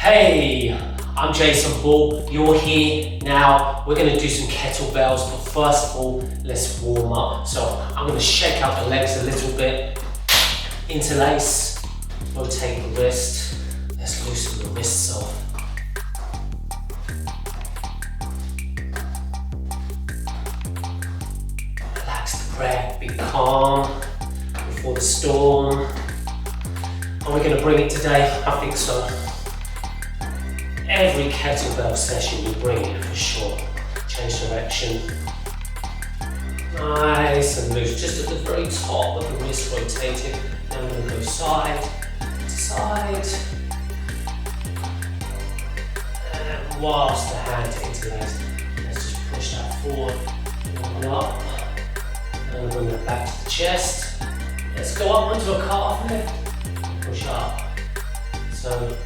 Hey, I'm Jason Ball. You're here now. We're going to do some kettlebells, but first of all, let's warm up. So I'm going to shake out the legs a little bit, interlace, rotate the wrist. Let's loosen the wrists off. Relax the breath, be calm before the storm. Are we going to bring it today? I think so. Every kettlebell session you bring it for sure. Change direction. Nice and loose. Just at the very top of the wrist rotated. Then we're going to go side to side. And whilst the hand interlaces, let's just push that forward. And up. And bring it back to the chest. Let's go up onto a calf lift. Push up. So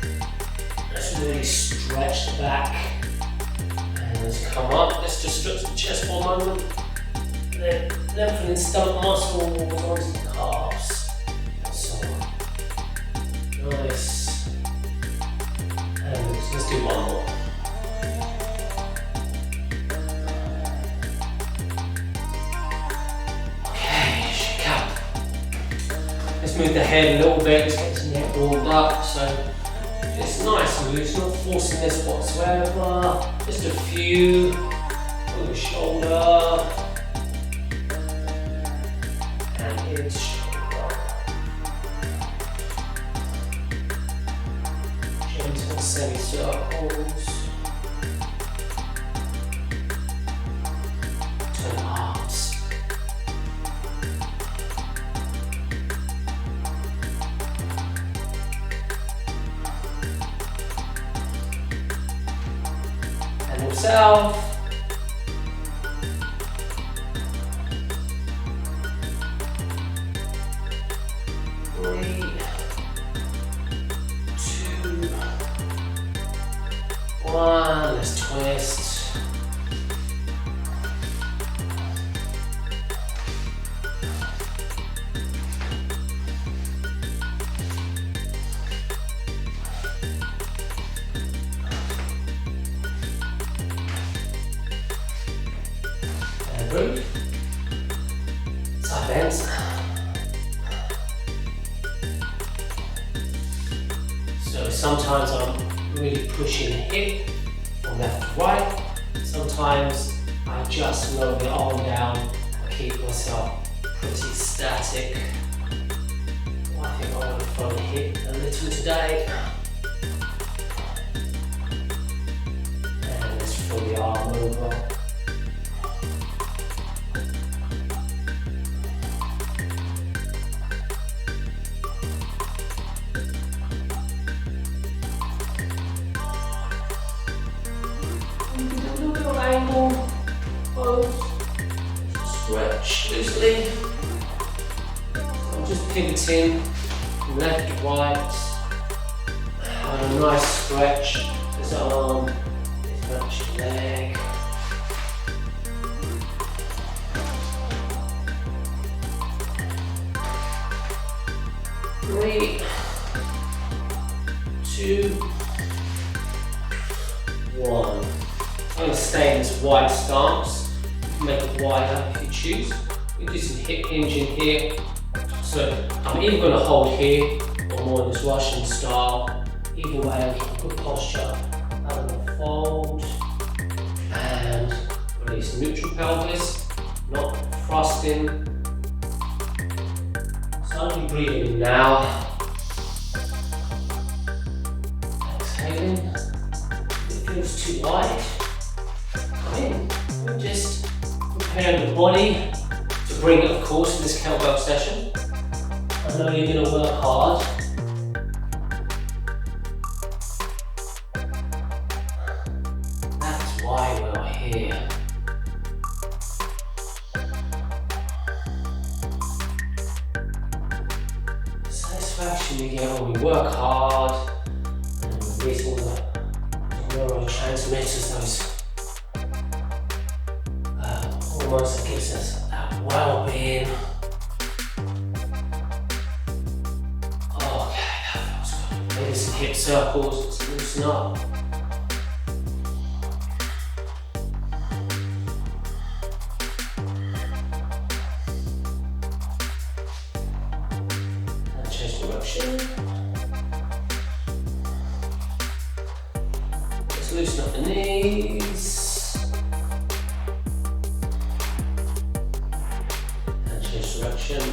let's really stretch the back. And let's come up. Let's just stretch the chest for a moment. Then lengthening stomach muscles onto the calves. So nice. And let's do one more. Okay, shake out. Let's move the head a little bit. Let's get the neck warmed up. So it's nice and loose, not forcing this whatsoever. Just a few. Pull the shoulder. And in shoulder. Gentle semicircles. Turn arms. And yourself. 3, 2, 1. Let's twist. And breathe. Side bends. So sometimes I'm really pushing the hip from left to right. Sometimes I just lower the arm down and keep myself pretty static. I think I want to throw the hip a little today. And let's throw the arm over. Angle, close, stretch loosely. I'm just pivoting from left to right. And a nice stretch. This arm, stretch the leg. Three, 2, 1. I'm going to stay in this wide stance. You can make it wider if you choose. We do some hip hinging here. So I'm either going to hold here or more in this Russian style. Either way, good posture. I'm going to fold and release neutral pelvis, not thrusting. Slowly breathing in now. Exhaling. If it feels too wide, and just prepare the body to bring it, of course, in this kettlebell session. I know you're going to work hard. That's why we're here. The satisfaction you get when we work hard and we release all the neurotransmitters, those hormones that gives us that well-being. Okay, that feels good. Release hip circles, let's loosen up. And change direction. Let's loosen up the knees. And change direction.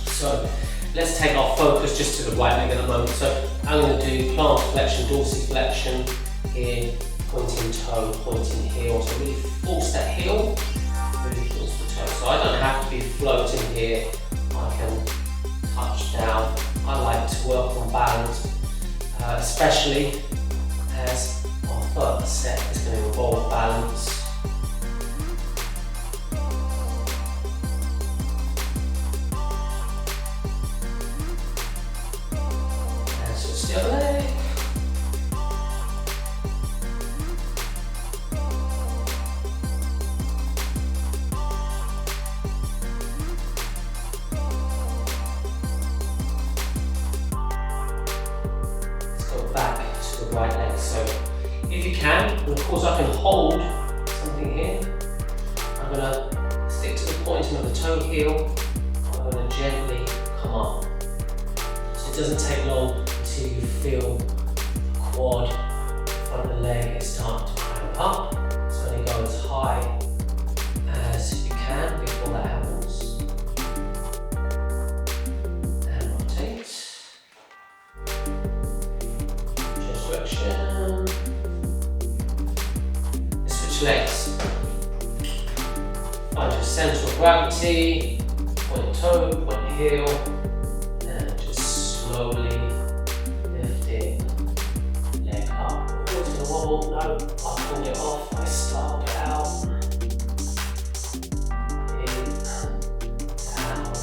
So let's take our focus just to the right leg at the moment. So I'm going to do plantar flexion, dorsiflexion here, pointing toe, pointing heel. So really force that heel, really force the toe. So I don't have to be floating here. I can touch down. I like to work on balance, especially as our first set is going to involve balance. The other leg. Let's go back to the right leg. So if you can, and of course I can hold something here. I'm going to stick to the pointing of the toe heel. I'm going to gently come up. So it doesn't take long until you feel quad, front of the leg is starting to cramp up. It's going to go as high as you can before that happens. And rotate. Change direction. Let's switch legs. Find your centre of gravity. Point toe, point heel. And just slowly wobble. No, I pulled it off, I started it out. In, out,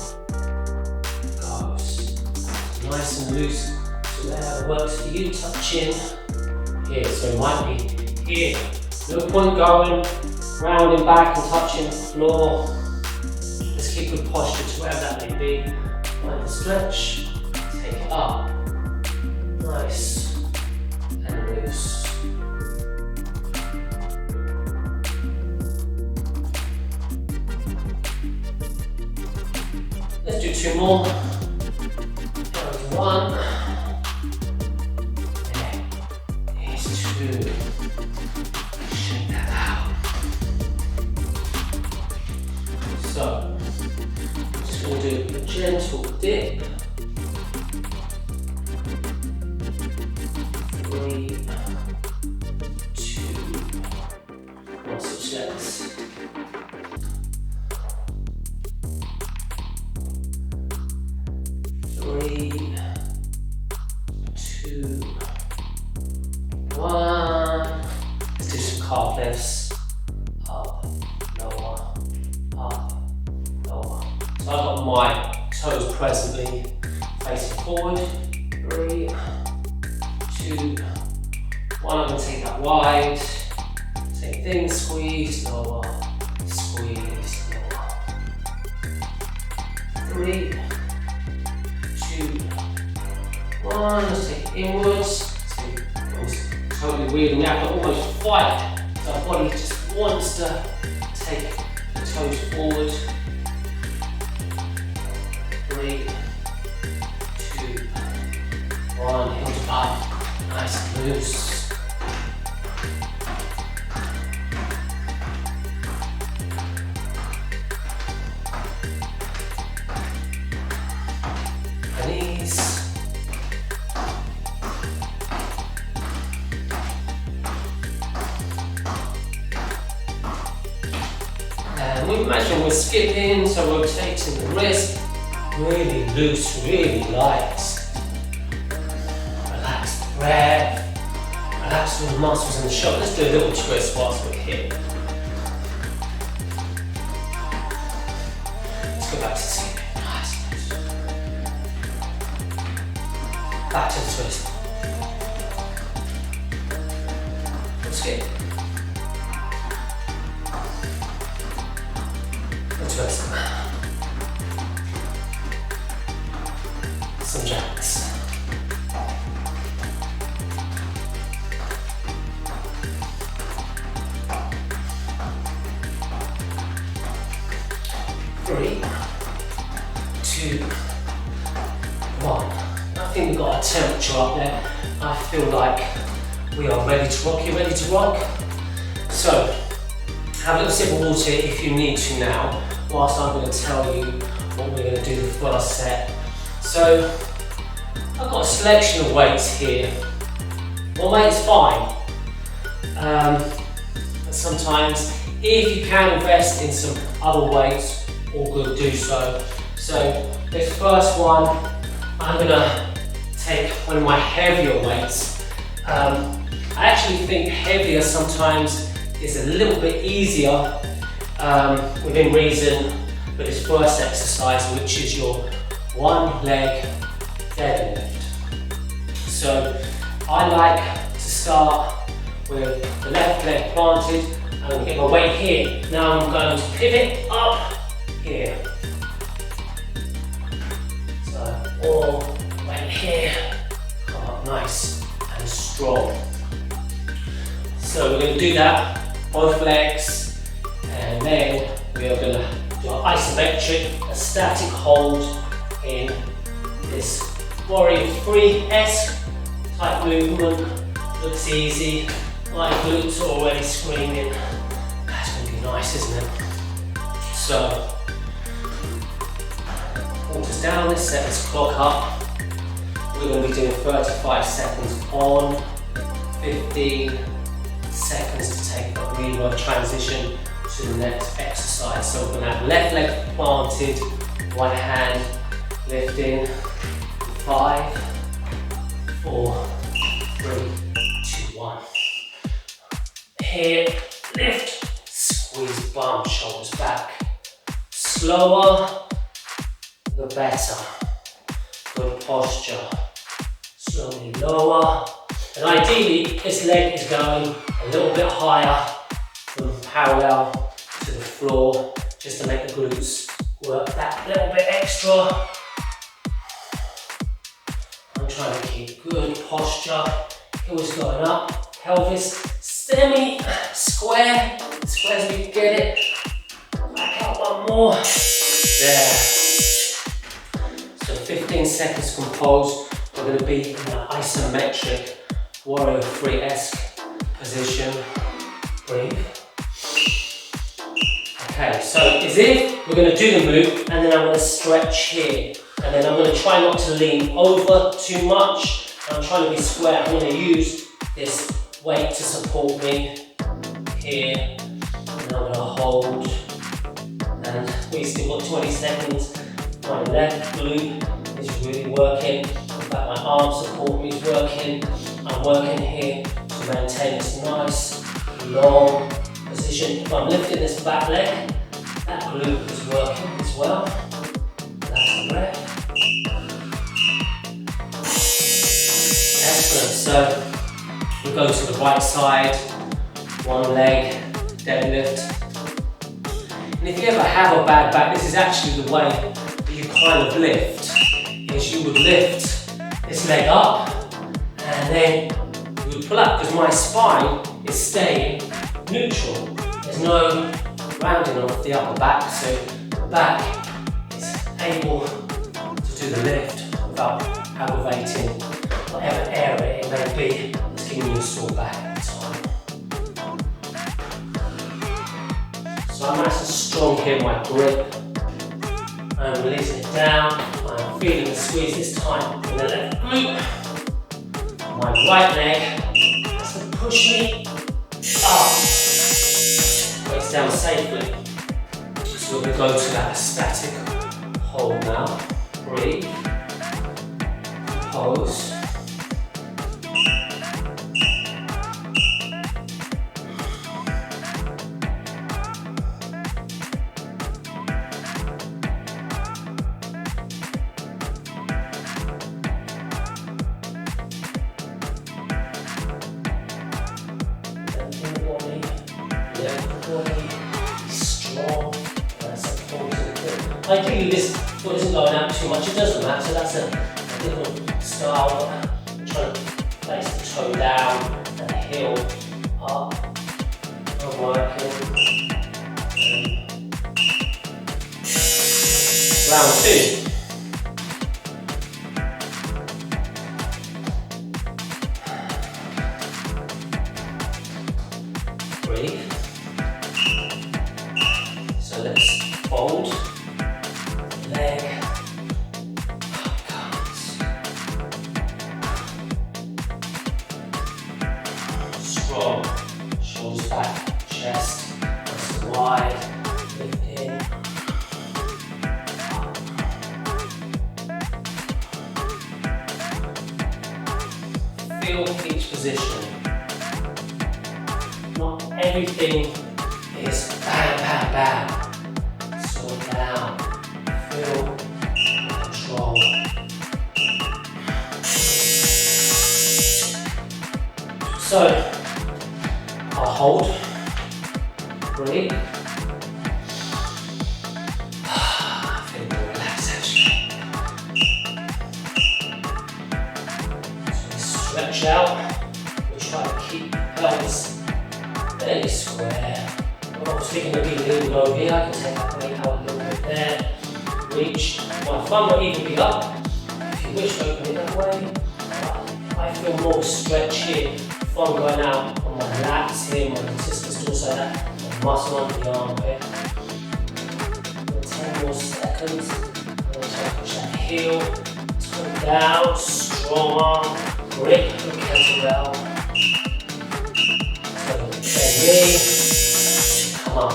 goes. Nice and loose. So whatever works for you, touch in here. So it might be here. No point going, rounding back and touching the floor. Let's keep good posture to wherever that may be. Find the stretch, take it up. Nice and loose. Let's do two more. One. There's two. Shake that out. So, just going to do a gentle dip. 3, 2. Now switch legs. 3, 2, 1. Let's do some calf lifts. Up, lower, up, lower. So I've got my toes presently facing forward. 3, 2, 1. I'm going to take that wide. Same thing, squeeze, lower, squeeze, lower. 3, 2, 1. Let's take it inwards. It's totally weird and we have to almost fight. So our body just wants to take the toes forward. 3, 2, 1. Heels up. Nice and loose. And we imagine we're skipping, so rotating the wrist, really loose, really light. Relax the breath, relax all the muscles in the shoulder. Let's do a little twist whilst we're here. Let's go back to skipping. Nice. Back to the twist. Let's skip. Twist. some jacks. Three, two, one. I think we've got a temperature up there. I feel like we are ready to rock. You ready to rock? So, have a little sip of water if you need to now, whilst I'm going to tell you what we're going to do the first set. So, I've got a selection of weights here. One weight's fine. But sometimes, if you can invest in some other weights, all good, do so. So, this first one, I'm going to take one of my heavier weights. I actually think heavier sometimes is a little bit easier within reason for this first exercise, which is your one leg deadlift. So I like to start with the left leg planted and I'm going to get my weight here. Now I'm going to pivot up here. So all the way here, come up nice and strong. So we're going to do that, both legs, and then we are going to do an isometric, a static hold in this warrior 3-esque type movement. Looks easy, my glutes are already screaming. That's going to be nice, isn't it? So, quarters down, let's set this clock up. We're going to be doing 35 seconds on, 15 seconds to take a really good transition to the next exercise. So we're going to have left leg planted, right hand lifting. 5, 4, 3, 2, 1. Here, lift, squeeze bum, shoulders back. Slower, the better. Good posture. Slowly lower. And ideally, this leg is going a little bit higher than parallel to the floor, just to make the glutes work that little bit extra. I'm trying to keep good posture. Heels going up, pelvis semi square, square as we can get it. Back out one more. There. So 15 seconds composed. We're going to be in an isometric warrior 3-esque position. Breathe. Okay, so as if we're going to do the move and then I'm going to stretch here. And then I'm going to try not to lean over too much. I'm trying to be square. I'm going to use this weight to support me here. And I'm going to hold. And we still got 20 seconds. My left glute is really working. In fact, my arm support is working. I'm working here to maintain this nice, long position. If I'm lifting this back leg, that glute is working as well. That's the breath. Excellent. So we go to the right side, one leg, deadlift. And if you ever have a bad back, this is actually the way that you kind of lift. Is you would lift this leg up and then you would pull up because my spine is staying neutral. There's no rounding off the upper back, so the back is able to do the lift without aggravating whatever area it may be that's giving you a sore back at the time. So I'm nice and strong here, my grip. I'm releasing it down. I'm feeling the squeeze this time in the left glute. My right leg has to push me up. Weights down safely. So we're going to go to that static hold now. Breathe. Pose. Ideally this foot isn't going out too much, it doesn't matter, that's a different style. I'm trying to place the toe down and the heel up. I'm working. Round 2. Breathe. So let's fold, leg, comes. Strong, shoulders back, chest, nice and wide, lift in. Feel each position. Not everything is bang, bang, bang. Slow down. Feel control. So, I'll hold. Breathe. Feel more relaxed actually. So we stretch out. We try to keep pelvis fairly square. Obviously going to be leaning over here. I can take that weight out a little bit there. Reach. My thumb will even be up. If you wish to open it that way. I feel more stretch here. Thumb going out on my lats here, my consistent also that muscle under the armpit. 10 more seconds. I'm going to push that heel. Toe down. Strong arm. Grip the kettlebell. Bend knee, come up.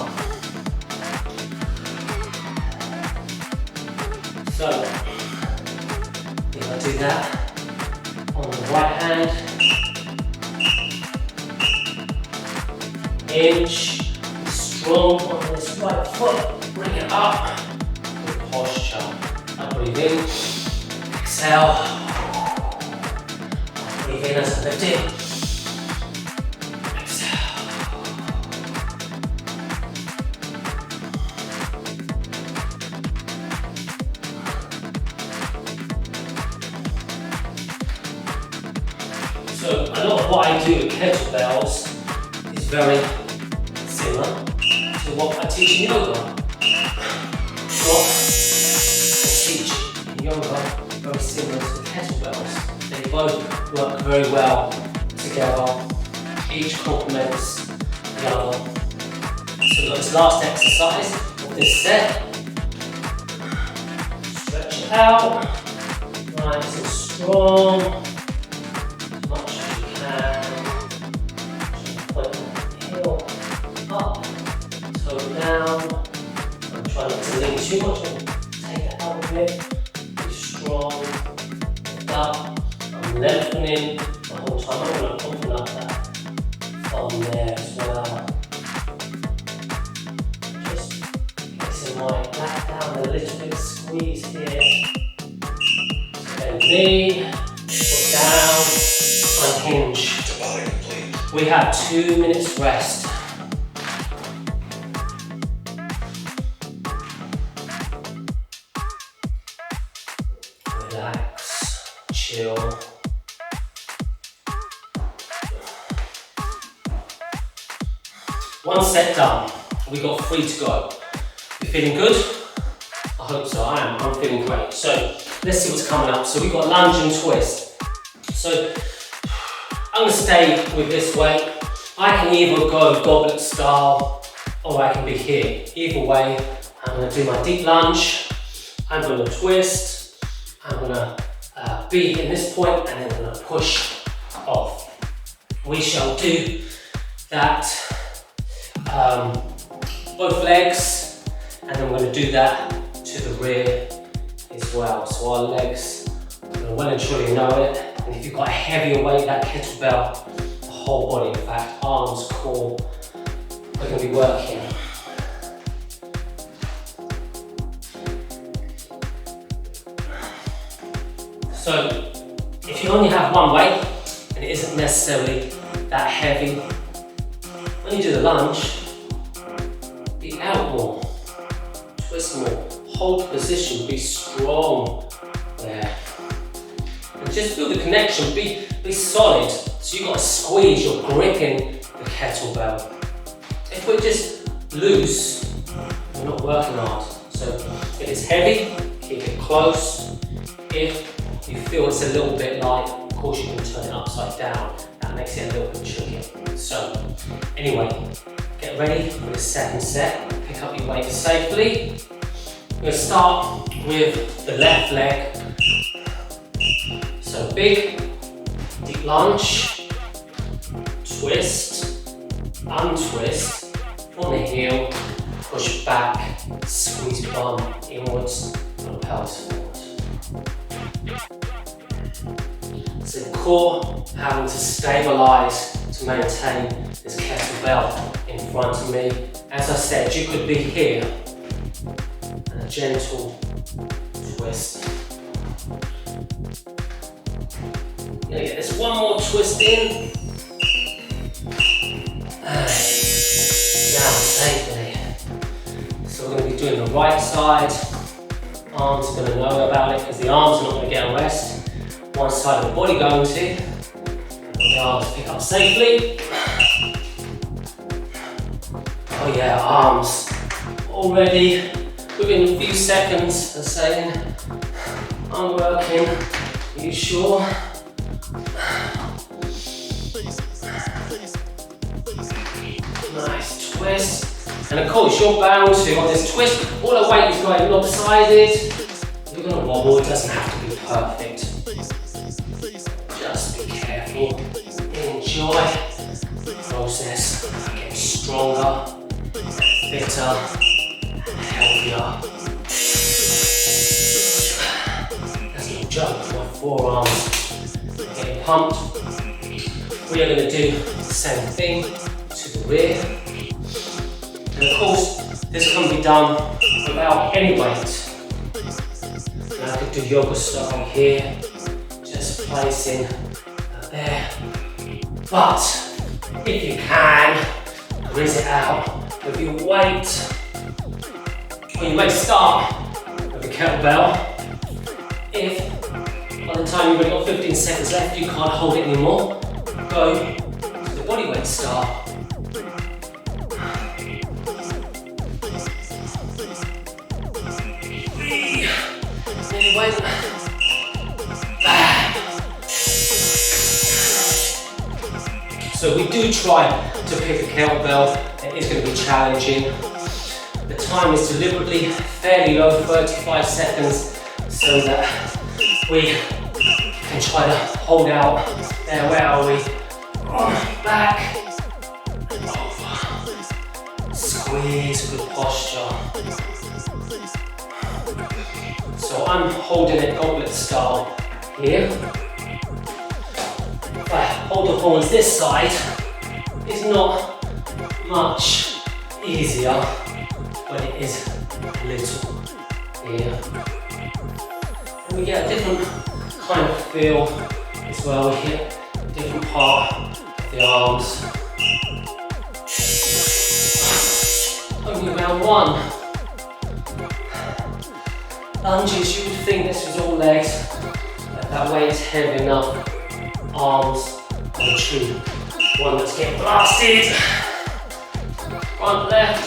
So, if I do that on the right hand, hinge, strong on this right foot, bring it up, good posture. I breathe in, exhale, breathe in as I lift it. So a lot of what I do with kettlebells is very similar to what I teach in yoga. What I teach in yoga very similar to the kettlebells. They both work very well together. Each complements the other. So we've got this last exercise of this set. Stretch it out, nice and strong. Down. I'm trying not to lean too much and take it out a bit. Be strong. Lift up. I'm lengthening the whole time. I'm going to open up that thumb there as well. Just placing my back down a little bit, squeeze here. Bend knee, foot down, unhinge. We have 2 minutes rest. Relax, chill. One set done. We got 3 to go. You feeling good? I hope so. I am. I'm feeling great. So let's see what's coming up. So we've got lunge and twist. So I'm going to stay with this weight. I can either go goblet style or I can be here. Either way, I'm going to do my deep lunge. I'm going to twist. I'm going to be in this point and then I'm going to push off. We shall do that both legs, and then we're going to do that to the rear as well. So our legs, you'll well and truly know it. And if you've got a heavier weight, that kettlebell, the whole body, in fact, arms, core, we're going to be working. So if you only have one weight and it isn't necessarily that heavy, when you do the lunge, be out more, twist more, hold position, be strong there. just feel the connection, be solid. So you've got to squeeze, you're gripping the kettlebell. If we're just loose, we're not working hard. So if it's heavy, keep it close. If you feel it's a little bit light, of course you can turn it upside down. That makes it a little bit trickier. So anyway, get ready for the second set. Pick up your weight safely. We're going to start with the left leg. So big, deep lunge, twist, untwist, on the heel, push back, squeeze bum inwards, and pelvis forward. So the core having to stabilize to maintain this kettlebell in front of me. As I said, you could be here, and a gentle twist. I'm gonna get this one more twist in. And down safely. So we're going to be doing the right side. Arms are going to know about it because the arms are not going to get a rest. One side of the body going to. The arms pick up safely. Oh yeah, arms already within a few seconds of saying, I'm working. Are you sure? Nice twist. And of course you're bound to, on this twist, all the weight is going lopsided. You're going to wobble, it doesn't have to be perfect. Just be careful. Enjoy the process. Getting stronger, fitter, healthier. That's no joke, my forearms are getting pumped. We are going to do the same thing to the rear. And of course, this can be done without any weight. And I could do yoga style here, just placing there. But if you can, raise it out with your weight. Or you may start with the kettlebell. If by the time you've only got 15 seconds left, you can't hold it anymore, go to the bodyweight start. Nearly went back. So we do try to pick a kettlebell. It is going to be challenging. The time is deliberately fairly low, 35 seconds, so that we can try to hold out. There, where are we? Back, over, squeeze, good posture. So I'm holding it goblet style here. If I hold the horns this side, it's not much easier, but it is a little here. And we get a different kind of feel as well. We hit a different part of the arms. Only round one. Lunges, you would think this was all legs, but that weight is heavy enough. Arms on true. One that's getting blasted. Front left,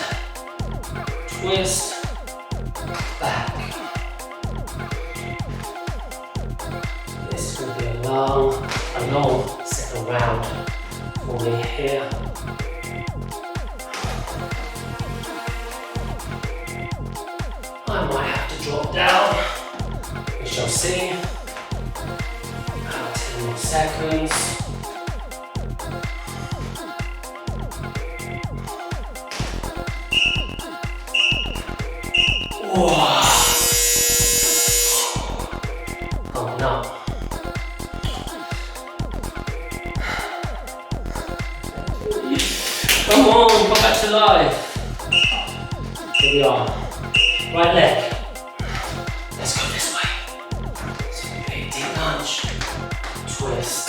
twist, back. This will be a long second round for me here. I might have to drop down. We shall see. About 10 more seconds. Whoa. Coming up. Come on, come back to life. Here we are. Right leg. Let's go this way. So big deep lunge. Twist.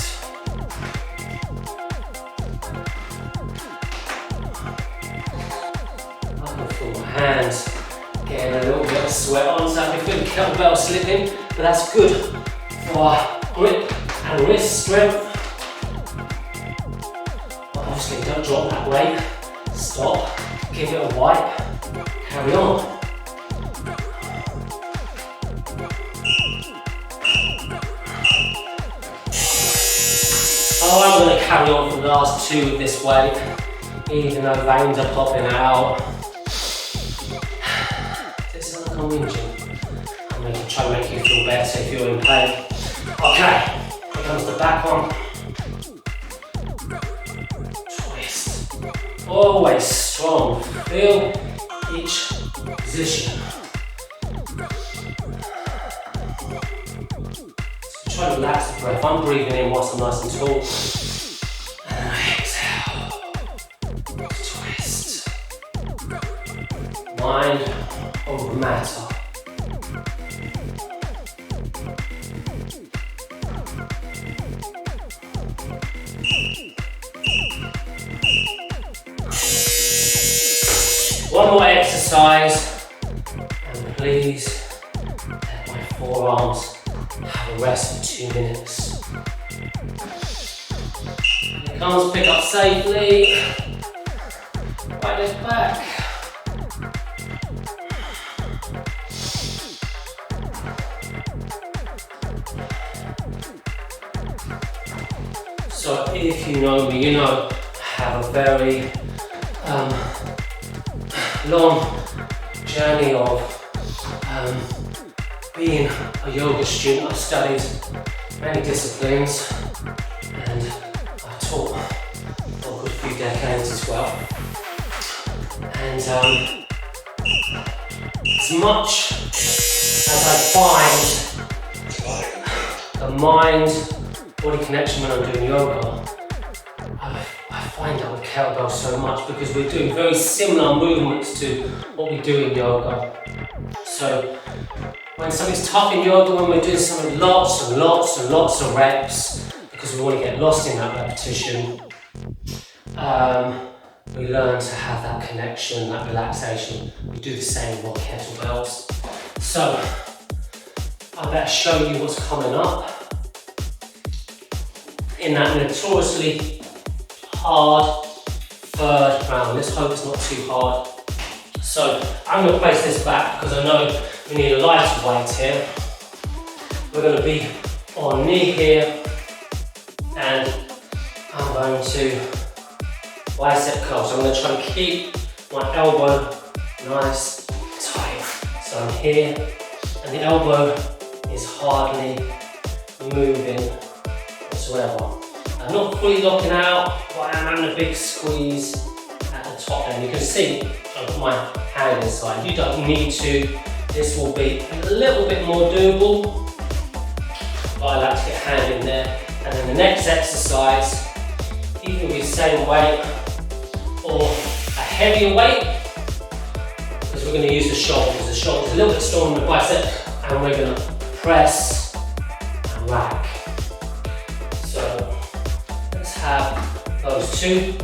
I can feel my hands getting a little bit of sweat on, so I can feel the kettlebell slipping, but that's good for grip and wrist strength. But obviously don't drop that weight. Stop, give it a wipe, carry on. Oh, I'm going to carry on for the last 2 with this weight, even though veins are popping out. It's like I'm whinging. I'm going to try and make you feel better if you're in pain. Okay, here comes the back one. Twist. Always strong. Feel each position. So try to relax the breath. I'm breathing in whilst I'm nice and tall. And I exhale. Twist. Mind over matter. One more exercise, and please let my forearms have a rest for 2 minutes. Here it comes, pick up safely, right leg back. So if you know me, you know I have a very long journey of being a yoga student. I've studied many disciplines and I taught for a good few decades as well. And as much as I find the mind-body connection when I'm doing yoga, I find out with kettlebell so much because we're doing very similar movements to what we do in yoga. So when something's tough in yoga, when we're doing something lots and lots and lots of reps, because we want to get lost in that repetition, we learn to have that connection, that relaxation. We do the same with kettlebells. So I better show you what's coming up in that notoriously hard third round. Let's hope it's not too hard. So I'm going to place this back because I know we need a lighter weight here. We're going to be on knee here, and I'm going to bicep curl. So I'm going to try and keep my elbow nice tight. So I'm here, and the elbow is hardly moving whatsoever. I'm not fully locking out, but I am having a big squeeze at the top end. You can see I've got my hand inside. You don't need to. This will be a little bit more doable, but I like to get hand in there. And then the next exercise, either with the same weight or a heavier weight, because we're going to use the shoulder, because the shoulder is a little bit stronger than the bicep, and we're going to press and rack. So let's have those two.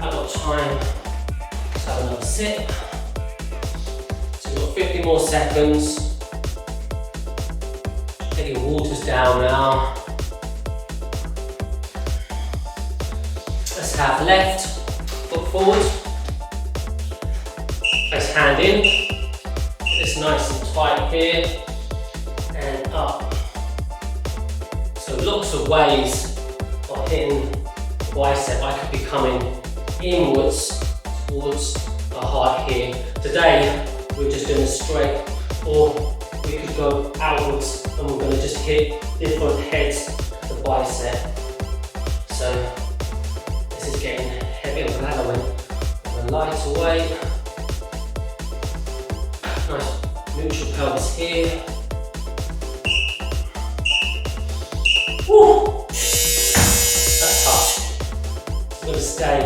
I've got time to have another sit. So we've got 50 more seconds. Get your waters down now. Let's have left foot forward. Place hand in. Get this nice and tight here. And up. So lots of ways of hitting the bicep. I could be coming inwards towards the heart here. Today we're just doing a straight, or we could go outwards and we're going to just hit different heads of the bicep. So this is getting heavier. I'm glad I went with a lighter weight. Nice neutral pelvis here. Woo! That's tough. We're going to stay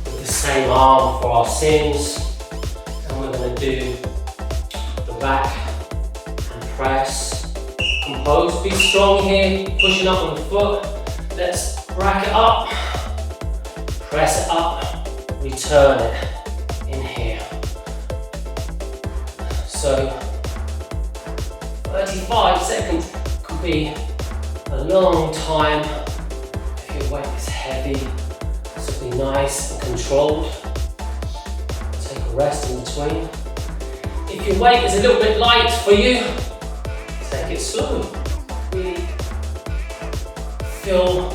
with the same arm for our sims, and we're going to do the rack and press. Compose, be strong here, pushing up on the foot. Let's rack it up, press it up, return it in here. So 35 seconds could be a a long time. If your weight is heavy, this will be nice and controlled. Take a rest in between. If your weight is a little bit light for you, take it slow. Really feel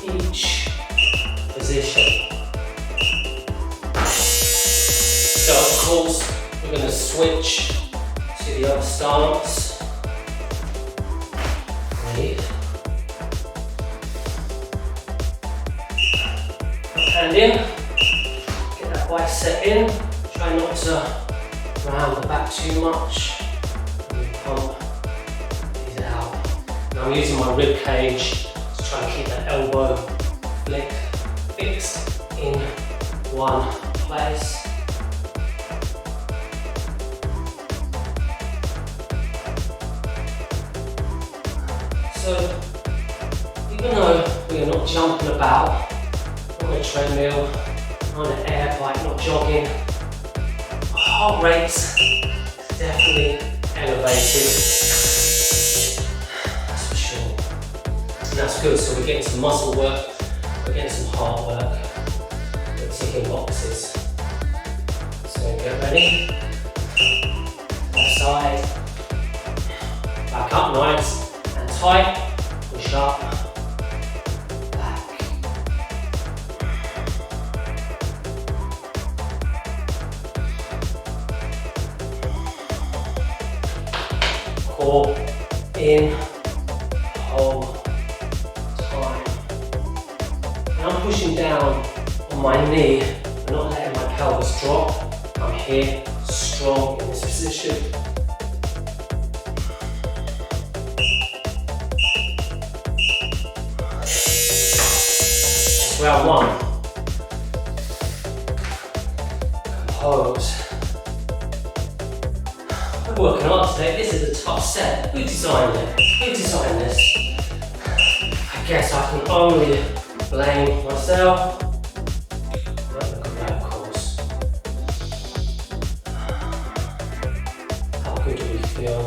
each position. So of course, we're going to switch to the other stance. Breathe. Hand in. Get that bicep in. Try not to round the back too much. And pump these out. Now I'm using my rib cage to try and keep that elbow fixed in one place. So, even though we are not jumping about on a treadmill, on an air bike, not jogging, our heart rate's definitely elevated. That's for sure. And that's good, so we're getting some muscle work, we're getting some heart work, we're ticking boxes. So get ready. Left side. Back up nice. Tight, push up, back. Core in, whole time. And I'm pushing down on my knee, I'm not letting my pelvis drop. I'm here, strong in this position. Round one. Compose. We're working hard today. This is a tough set. Who designed it? Who designed this? I guess I can only blame myself. But look at that, of course. How good do we feel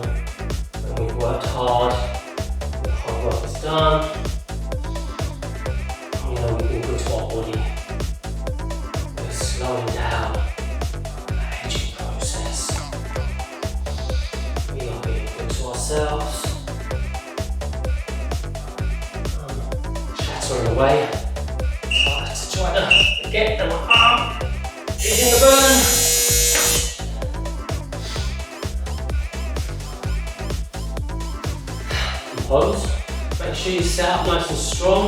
when we've worked hard? The hard work is done. Body. We're slowing down the aging process. We are being good to ourselves. Chattering away. Try to get my arm is in the burn. Compose. Make sure you sit up nice and strong.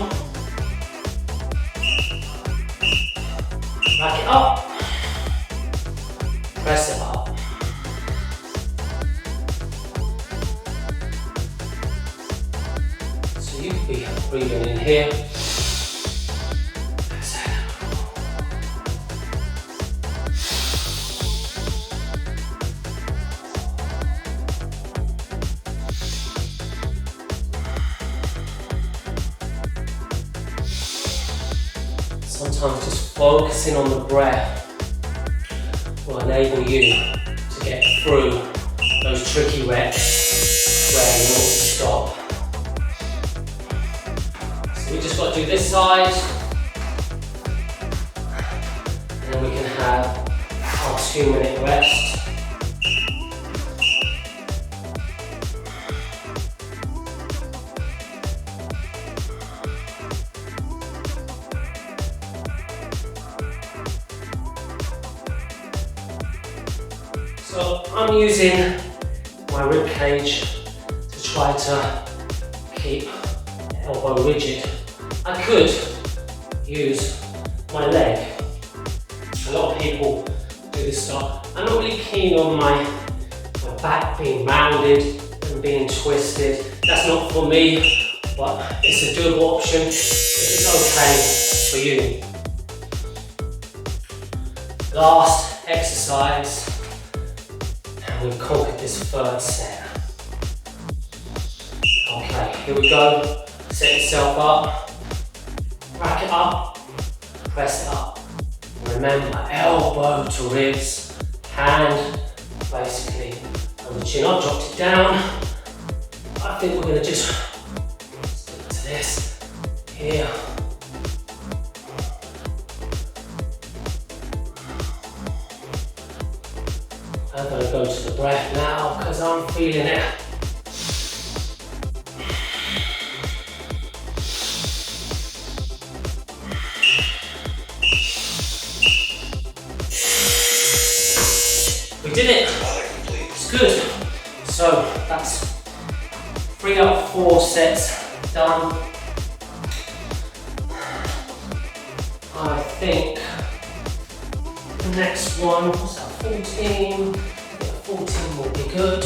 Back it up, press it up. So you could be breathing in here. Sometimes just focusing on the breath will enable you to get through those tricky reps where you want to stop. So we just got to do this side, and then we can have our 2-minute rest. So I'm using my rib cage to try to keep the elbow rigid. I could use my leg. A lot of people do this stuff. I'm not really keen on my back being rounded and being twisted. That's not for me, but it's a doable option if it's okay for you. Last exercise. We've conquered this third set. Okay, here we go. Set yourself up. Rack it up. Press it up. Remember, elbow to ribs. Hand basically on the chin. I've dropped it down. I think we're going to just stick this here. I'm going to go to the breath now because I'm feeling it. We did it. It's good. So that's 3 out of 4 sets done. I think the next one, what's that, 14? I think 14 will be good.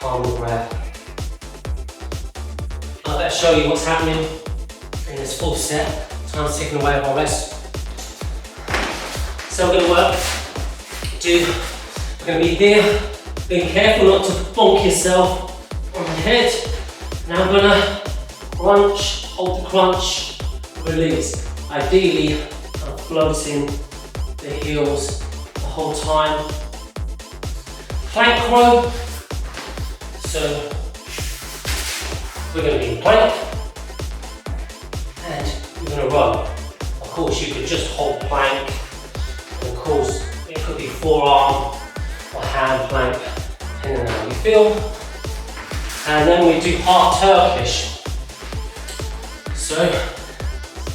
Calm the breath. I better show you what's happening in this full set. Time's ticking away while I rest. So we're going to work. We're going to be here. Be careful not to bonk yourself on the head. Now I'm going to crunch, hold the crunch, release. Ideally, I'm floating the heels the whole time. Plank row. So we're going to be in plank and we're going to row. Of course, you could just hold plank, and of course, it could be forearm or hand plank, depending on how you feel. And then we do half Turkish. So,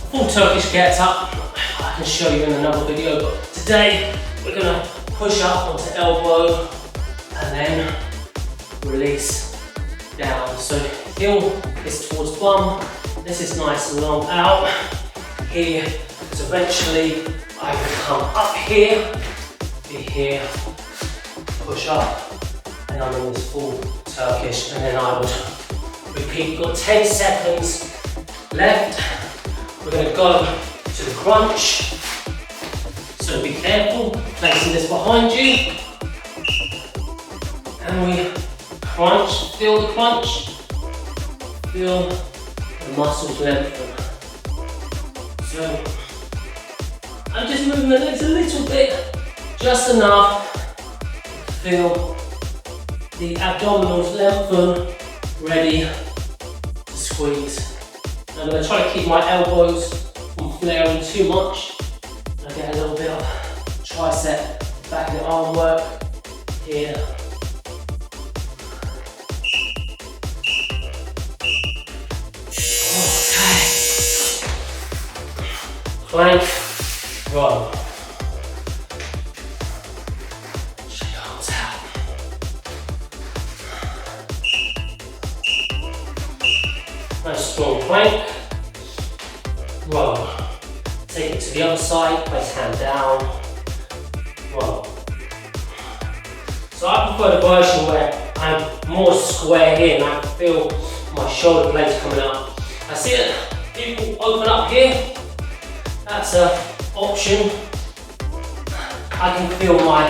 full Turkish gets up. I can show you in another video, but today we're going to push up onto elbow and then release down. So heel is towards bum. This is nice and long out here. So eventually I will come up here, be here, push up, and I'm in this full Turkish, and then I would repeat. We've got 10 seconds left. We're going to go to the crunch. So be careful, placing this behind you. And we crunch, feel the crunch, feel the muscles lengthen. So I'm just moving the legs a little bit, just enough to feel the abdominals lengthen, ready to squeeze. I'm going to try to keep my elbows from flaring too much. I get a little bit of tricep, back of the arm work here. Plank, row. Shake your arms out. Nice strong plank, row. Take it to the other side, place hand down, row. So I prefer the version where I'm more square here and I can feel my shoulder blades coming up. I see it, people open up here. That's an option. I can feel my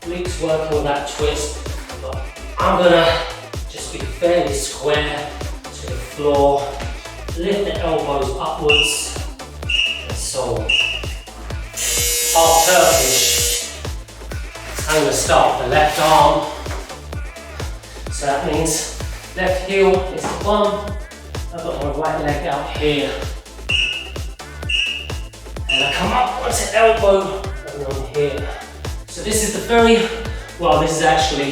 glutes working with that twist, but I'm gonna just be fairly square to the floor. Lift the elbows upwards, and so on. Half Turkish. I'm gonna start with the left arm. So that means left heel is the bum. I've got my right leg out here. And I come up onto elbow and on here. So this is the this is actually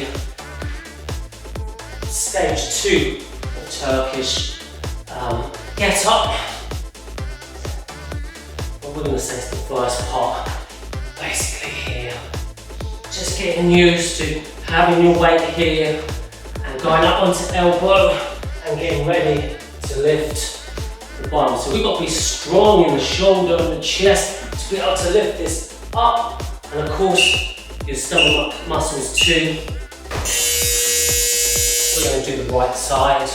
stage 2 of Turkish. Get up. What we're going to say is the first part, basically here. Just getting used to having your weight here and going up onto elbow and getting ready to lift the bum. So we've got to be strong in the shoulder and the chest to be able to lift this up, and of course your stomach muscles too. We're going to do the right side.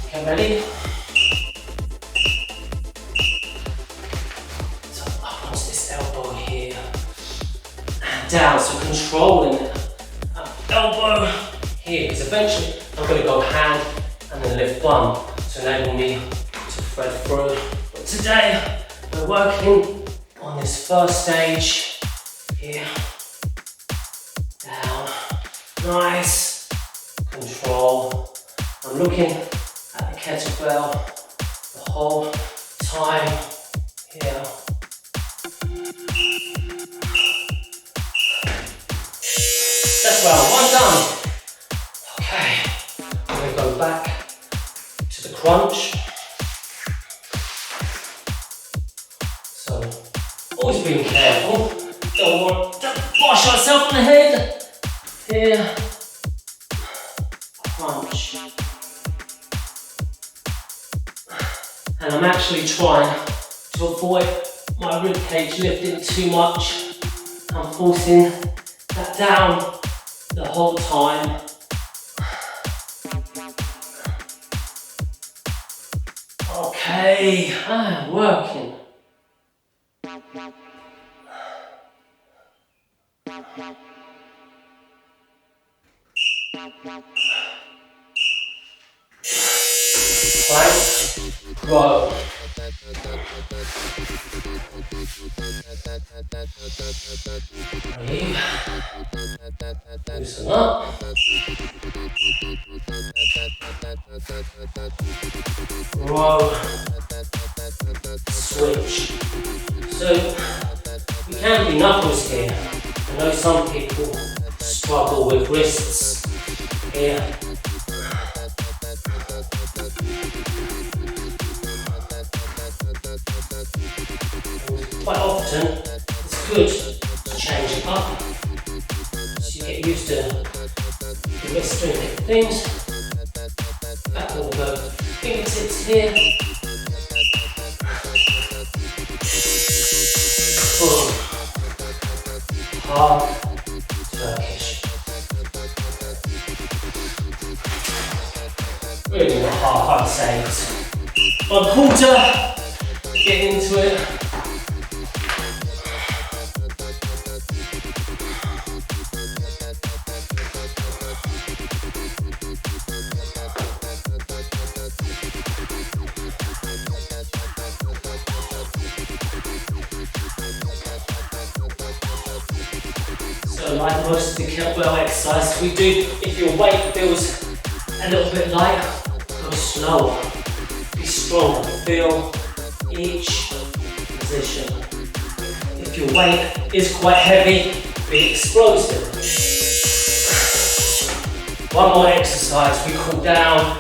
Okay, ready? So up onto this elbow here and down, so controlling it. Elbow here, because eventually I'm going to go hand and then lift bum to enable me to thread through. But today we're working on this first stage here, down, nice, control. I'm looking at the kettlebell the whole time here. That's round one done. Okay, I'm going to go back to the crunch. So, always being careful. Don't want to bash yourself on the head. Here, crunch. And I'm actually trying to avoid my ribcage lifting too much. I'm forcing that down the whole time. Okay, working. Plank, row. Breathe. Loosen up. Row. Switch. So we can do knuckles here. I know some people struggle with wrists here. Quite often, it's good to change it up so you get used to the wrist strength things. Back will go fingertips here. Full. Hard Turkish. Really not half, I'd say. It's 1/4. Get into it. So like most of the kettlebell exercises we do, if your weight feels a little bit light, go slower. Be strong. Feel each position. If your weight is quite heavy, be explosive. One more exercise. We cool down.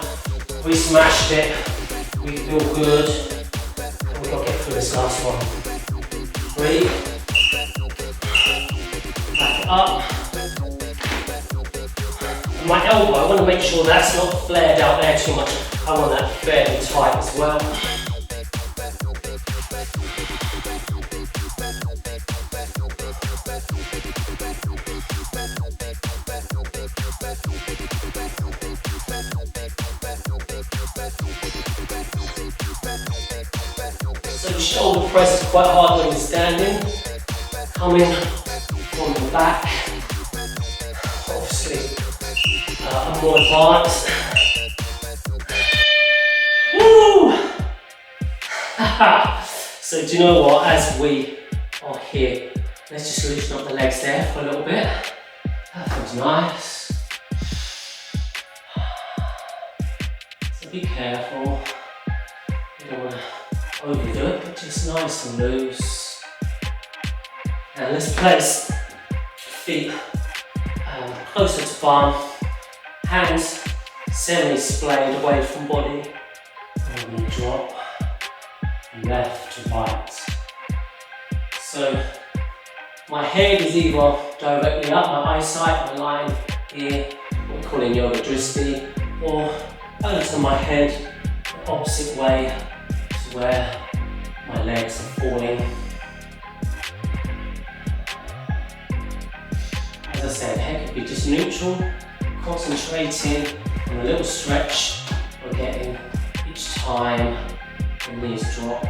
We smashed it. We feel good. And we've got to get through this last one. Breathe. Back it up. And my elbow, I want to make sure that's not flared out there too much. I want that fairly tight as well. So the shoulder press is quite hard when you're standing. Coming from the back. Obviously, I'm more advanced. Woo! So do you know what? As we are here, let's just loosen up the legs there for a little bit. That feels nice. So be careful. You don't want to overdo it, but just nice and loose. And let's place feet closer to bum, hands semi-splayed away from body, and we drop left to right. So my head is either directly up, my eyesight, my line here, what we call in yoga dristi, or over to my head the opposite way to where my legs are falling. As I said, head could be just neutral, concentrating on a little stretch we're getting each time the knees drop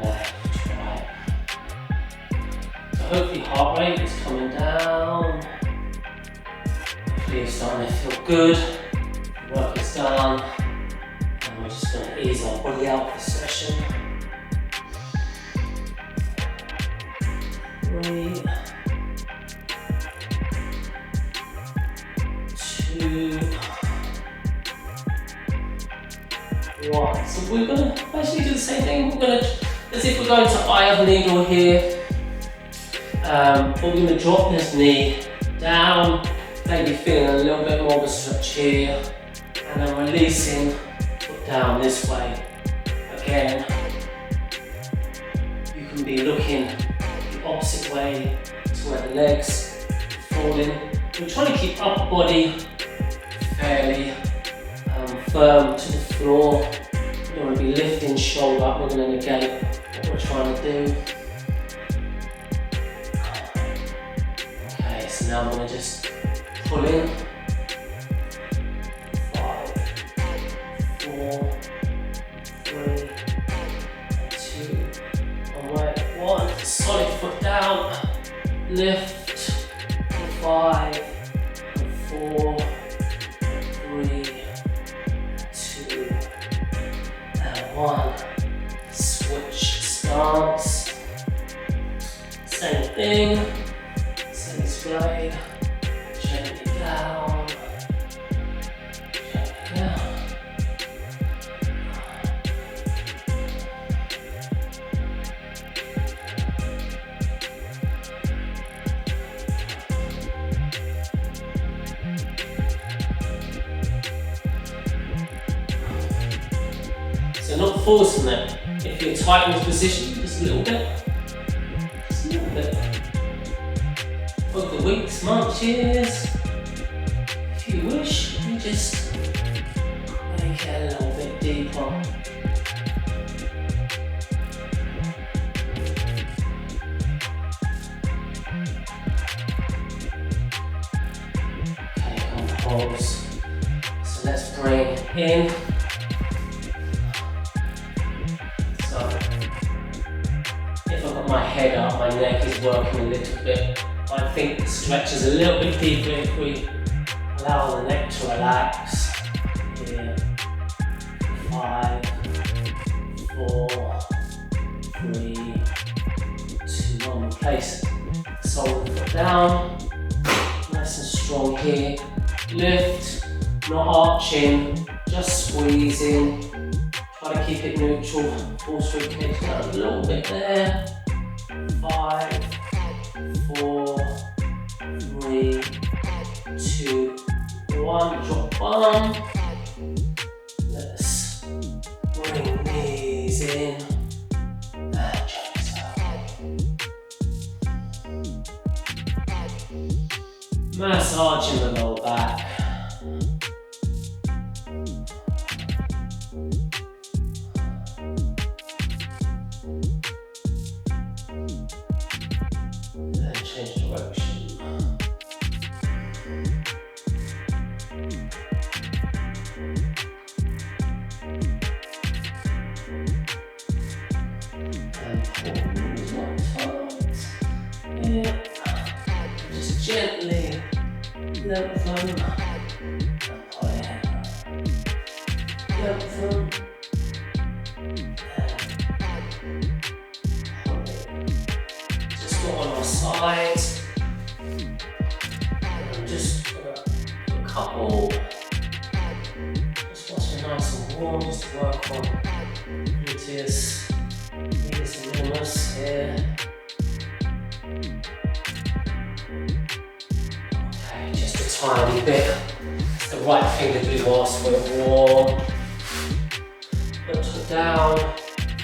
left, right. So hopefully heart rate is coming down. Hopefully you're starting to feel good. Work is done. And we're just going to ease our body out for this session. 3, 2, 1. So we're going to basically do the same thing. We're going to, as if we're going to eye of needle here. But we're going to drop this knee down, maybe feeling a little bit more of a stretch here, and then releasing, foot down this way. Again, you can be looking the opposite way to where the legs are falling. We're trying to keep upper body fairly firm to the floor. We don't want to be lifting shoulder up. We're going to negate what we're trying to do. Okay, so now I'm going to just pull in. 5, 4, 3, 2, and wait, 1. Solid foot down. Lift. 5, 4, 3, 2, and 1. Switch stance. Same thing. Same blade. Gently down. Gently down. So not forcing it. If you're tight in this position, just a little bit. Just a little bit. Over the weeks, months, years. If you wish, you just make it a little bit deeper. Okay, compose. So let's bring in. So, if I've got my head up, my neck is working a little bit. I think the stretch is a little bit deeper if we allow the neck to relax. Here. 5, 4, 3, 2, 1. Place solid foot down. Nice and strong here. Lift, not arching, just squeezing. Try to keep it neutral. Force rib cage down a little bit there. 5, 4, 3, 2, 1. Drop bum. Let's bring knees in. And chest out. Massaging the lower back. Just gently lengthen and pull in. Lengthen and pull in. Just go on our sides. And just a couple. Just once we're nice and warm, just to work on gluteus, medius minimus here. Tiny bit. It's the right thing to do whilst we're warm. Put it down.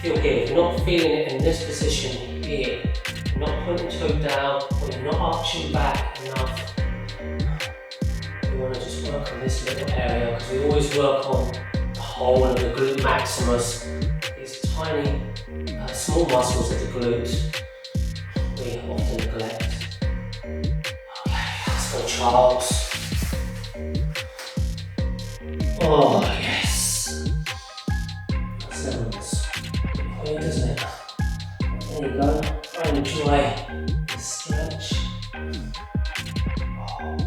Feel here. If you're not feeling it in this position here, you're not putting toe down, or you're not arching back enough. We want to just work on this little area because we always work on the whole of the glute maximus. These tiny, small muscles of the glute we often neglect. Okay, let's go, Charles. Oh, yes. Sounds weird, doesn't it? There you go. Try and enjoy the stretch. Oh,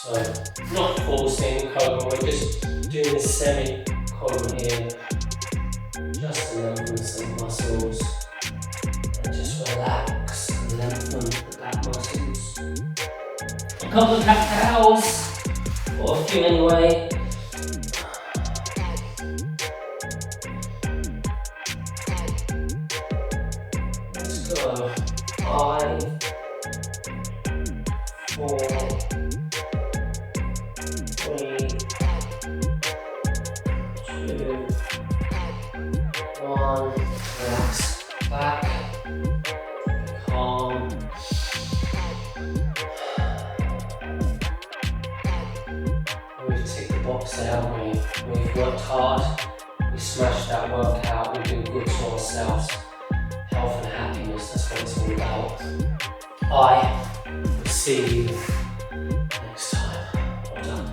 So not forcing cobra, we're just doing this semi-cobra here, just to lengthen some muscles and just relax and lengthen the back muscles. A couple of cat cows, or a few anyway. Let's go. 5, 4, 3, 2, 1. Relax. Back. Calm. We've ticked the box out. We've worked hard. We smashed that workout. We've been good to ourselves. Health and happiness. That's what it's all about. I will see you next time. Well done.